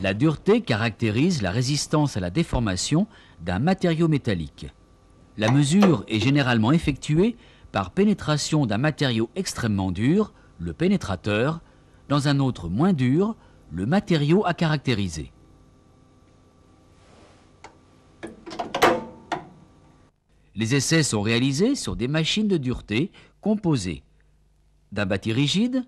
La dureté caractérise la résistance à la déformation d'un matériau métallique. La mesure est généralement effectuée par pénétration d'un matériau extrêmement dur, le pénétrateur, dans un autre moins dur, le matériau à caractériser. Les essais sont réalisés sur des machines de dureté composées d'un bâti rigide,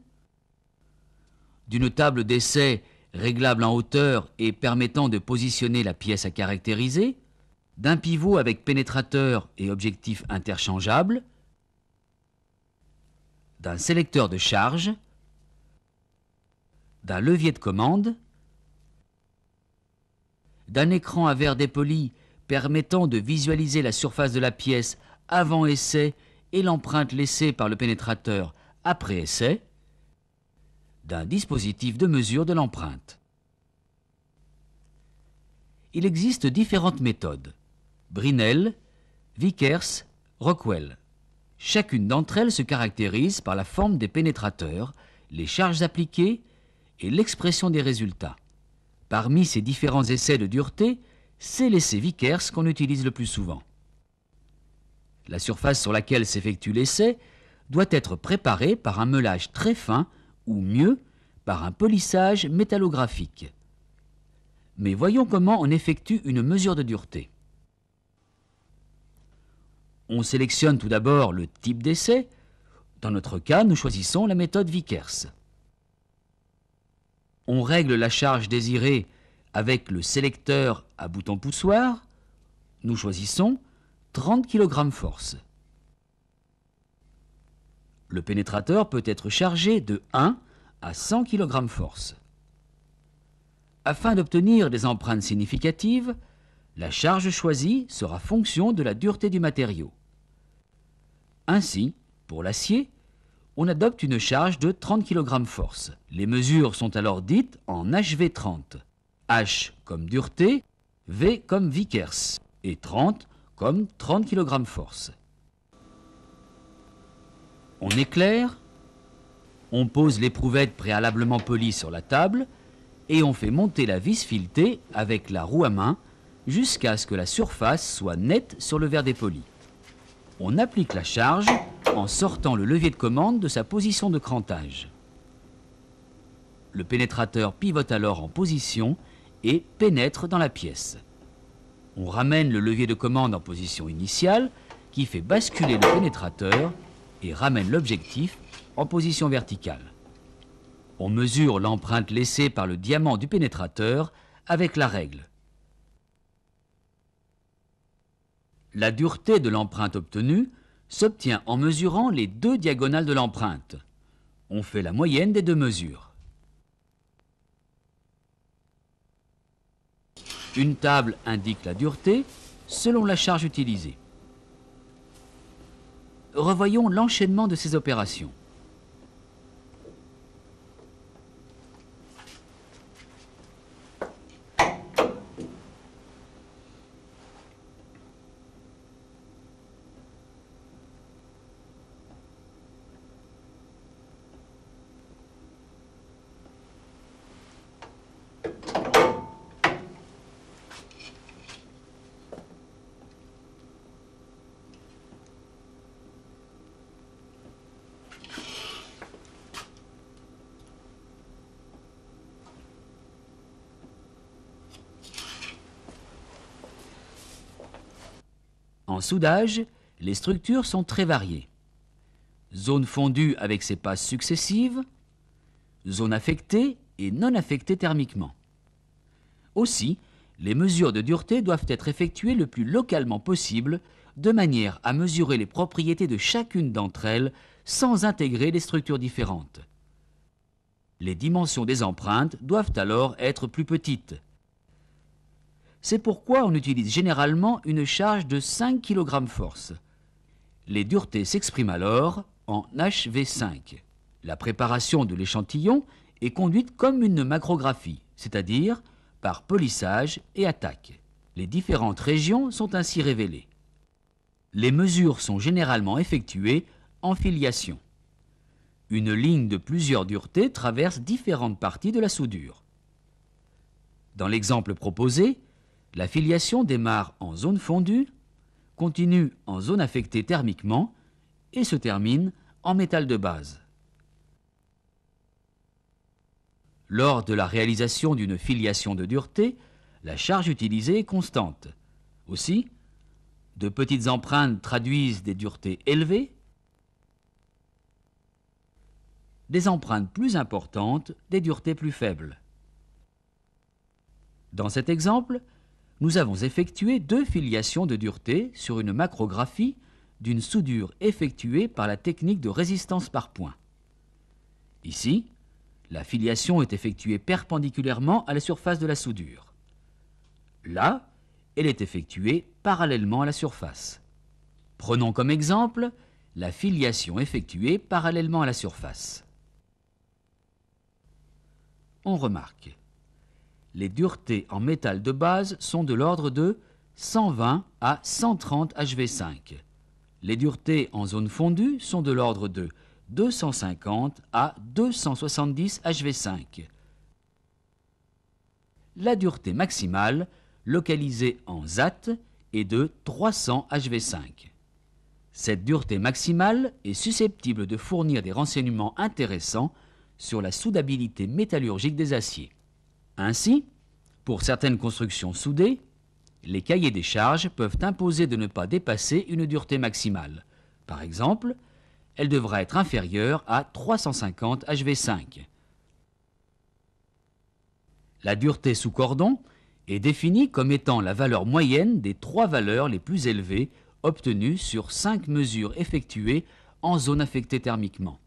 d'une table d'essai réglable en hauteur et permettant de positionner la pièce à caractériser, d'un pivot avec pénétrateur et objectif interchangeable, d'un sélecteur de charge, d'un levier de commande, d'un écran à verre dépoli permettant de visualiser la surface de la pièce avant essai et l'empreinte laissée par le pénétrateur après essai, d'un dispositif de mesure de l'empreinte. Il existe différentes méthodes: Brinell, Vickers, Rockwell. Chacune d'entre elles se caractérise par la forme des pénétrateurs, les charges appliquées et l'expression des résultats. Parmi ces différents essais de dureté, c'est l'essai Vickers qu'on utilise le plus souvent. La surface sur laquelle s'effectue l'essai doit être préparée par un meulage très fin ou mieux, par un polissage métallographique. Mais voyons comment on effectue une mesure de dureté. On sélectionne tout d'abord le type d'essai. Dans notre cas, nous choisissons la méthode Vickers. On règle la charge désirée avec le sélecteur à bouton poussoir. Nous choisissons 30 kg force. Le pénétrateur peut être chargé de 1 à 100 kg force. Afin d'obtenir des empreintes significatives, la charge choisie sera fonction de la dureté du matériau. Ainsi, pour l'acier, on adopte une charge de 30 kg force. Les mesures sont alors dites en HV30. H comme dureté, V comme Vickers et 30 comme 30 kg force. On éclaire, on pose l'éprouvette préalablement polie sur la table et on fait monter la vis filetée avec la roue à main jusqu'à ce que la surface soit nette sur le verre dépoli. On applique la charge en sortant le levier de commande de sa position de crantage. Le pénétrateur pivote alors en position et pénètre dans la pièce. On ramène le levier de commande en position initiale qui fait basculer le pénétrateur et ramène l'objectif en position verticale. On mesure l'empreinte laissée par le diamant du pénétrateur avec la règle. La dureté de l'empreinte obtenue s'obtient en mesurant les deux diagonales de l'empreinte. On fait la moyenne des deux mesures. Une table indique la dureté selon la charge utilisée. Revoyons l'enchaînement de ces opérations. En soudage, les structures sont très variées. Zone fondue avec ses passes successives, zone affectée et non affectée thermiquement. Aussi, les mesures de dureté doivent être effectuées le plus localement possible, de manière à mesurer les propriétés de chacune d'entre elles sans intégrer des structures différentes. Les dimensions des empreintes doivent alors être plus petites. C'est pourquoi on utilise généralement une charge de 5 kg force. Les duretés s'expriment alors en HV5. La préparation de l'échantillon est conduite comme une macrographie, c'est-à-dire par polissage et attaque. Les différentes régions sont ainsi révélées. Les mesures sont généralement effectuées en filiation. Une ligne de plusieurs duretés traverse différentes parties de la soudure. Dans l'exemple proposé, la filiation démarre en zone fondue, continue en zone affectée thermiquement et se termine en métal de base. Lors de la réalisation d'une filiation de dureté, la charge utilisée est constante. Aussi, de petites empreintes traduisent des duretés élevées, des empreintes plus importantes, des duretés plus faibles. Dans cet exemple, nous avons effectué 2 filiations de dureté sur une macrographie d'une soudure effectuée par la technique de résistance par points. Ici, la filiation est effectuée perpendiculairement à la surface de la soudure. Là, elle est effectuée parallèlement à la surface. Prenons comme exemple la filiation effectuée parallèlement à la surface. On remarque. Les duretés en métal de base sont de l'ordre de 120 à 130 HV5. Les duretés en zone fondue sont de l'ordre de 250 à 270 HV5. La dureté maximale, localisée en ZAT, est de 300 HV5. Cette dureté maximale est susceptible de fournir des renseignements intéressants sur la soudabilité métallurgique des aciers. Ainsi, pour certaines constructions soudées, les cahiers des charges peuvent imposer de ne pas dépasser une dureté maximale. Par exemple, elle devra être inférieure à 350 HV5. La dureté sous cordon est définie comme étant la valeur moyenne des 3 valeurs les plus élevées obtenues sur 5 mesures effectuées en zone affectée thermiquement.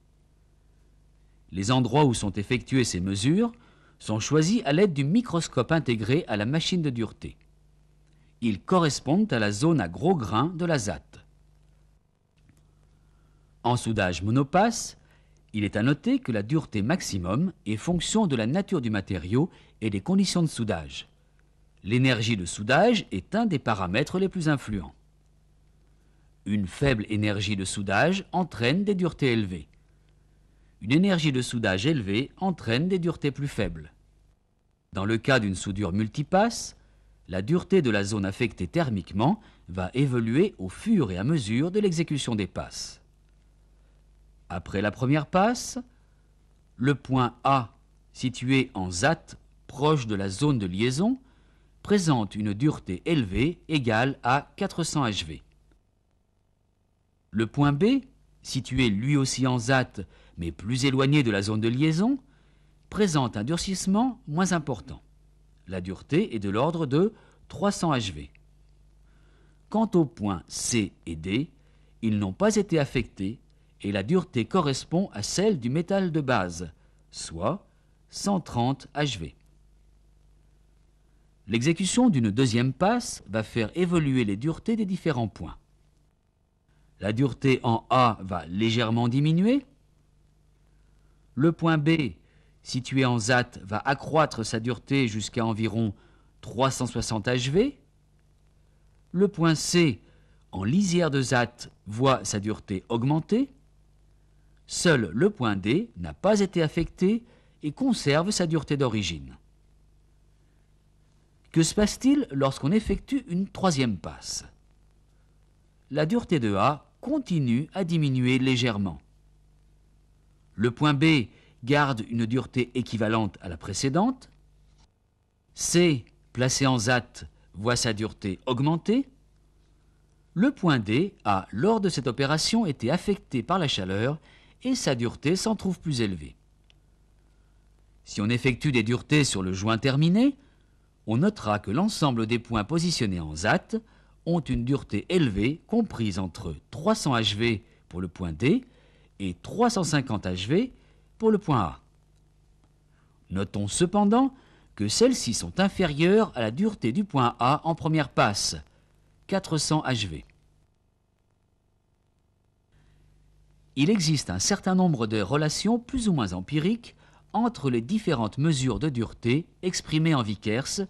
Les endroits où sont effectuées ces mesures sont choisis à l'aide du microscope intégré à la machine de dureté. Ils correspondent à la zone à gros grains de la ZAT. En soudage monopasse, il est à noter que la dureté maximum est fonction de la nature du matériau et des conditions de soudage. L'énergie de soudage est un des paramètres les plus influents. Une faible énergie de soudage entraîne des duretés élevées. Une énergie de soudage élevée entraîne des duretés plus faibles. Dans le cas d'une soudure multipasse, la dureté de la zone affectée thermiquement va évoluer au fur et à mesure de l'exécution des passes. Après la première passe, le point A, situé en ZAT proche de la zone de liaison, présente une dureté élevée égale à 400 HV. Le point B, situé lui aussi en ZAT mais plus éloigné de la zone de liaison, présente un durcissement moins important. La dureté est de l'ordre de 300 HV. Quant aux points C et D, ils n'ont pas été affectés et la dureté correspond à celle du métal de base, soit 130 HV. L'exécution d'une deuxième passe va faire évoluer les duretés des différents points. La dureté en A va légèrement diminuer. Le point B, situé en ZAT, va accroître sa dureté jusqu'à environ 360 HV. Le point C, en lisière de ZAT, voit sa dureté augmenter. Seul le point D n'a pas été affecté et conserve sa dureté d'origine. Que se passe-t-il lorsqu'on effectue une troisième passe? La dureté de A continue à diminuer légèrement. Le point B garde une dureté équivalente à la précédente. C, placé en ZAT, voit sa dureté augmenter. Le point D a, lors de cette opération, été affecté par la chaleur et sa dureté s'en trouve plus élevée. Si on effectue des duretés sur le joint terminé, on notera que l'ensemble des points positionnés en ZAT ont une dureté élevée comprise entre 300 HV pour le point D et 350 HV pour le point A. Notons cependant que celles-ci sont inférieures à la dureté du point A en première passe, 400 HV. Il existe un certain nombre de relations plus ou moins empiriques entre les différentes mesures de dureté exprimées en Vickers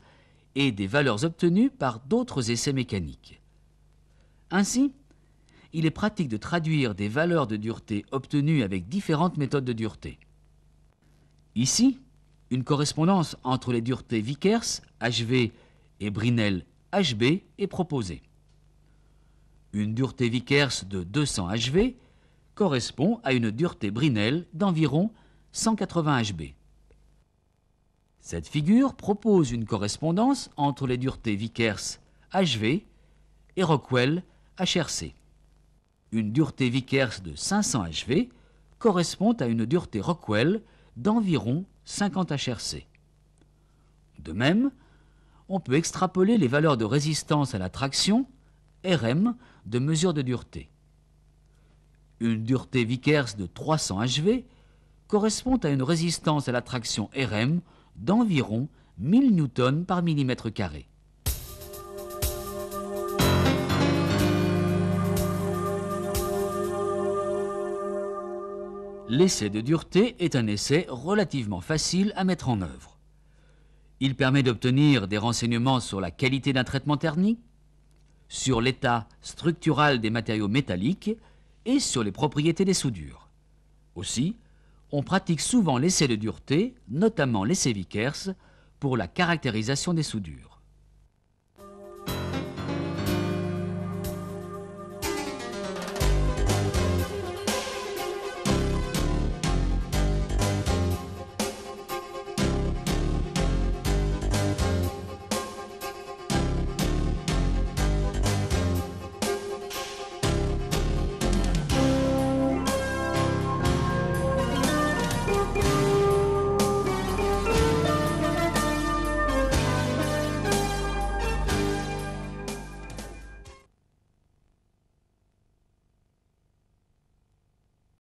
et des valeurs obtenues par d'autres essais mécaniques. Ainsi, il est pratique de traduire des valeurs de dureté obtenues avec différentes méthodes de dureté. Ici, Une correspondance entre les duretés Vickers, HV, et Brinell, HB, est proposée. Une dureté Vickers de 200 HV correspond à une dureté Brinell d'environ 180 HB. Cette figure propose une correspondance entre les duretés Vickers, HV, et Rockwell, HRC. Une dureté Vickers de 500 HV correspond à une dureté Rockwell d'environ 50 HRC. De même, on peut extrapoler les valeurs de résistance à la traction, RM, de mesure de dureté. Une dureté Vickers de 300 HV correspond à une résistance à la traction RM d'environ 1000 Newton par millimètre carré. L'essai de dureté est un essai relativement facile à mettre en œuvre. Il permet d'obtenir des renseignements sur la qualité d'un traitement thermique, sur l'état structural des matériaux métalliques et sur les propriétés des soudures. Aussi, on pratique souvent l'essai de dureté, notamment l'essai Vickers, pour la caractérisation des soudures.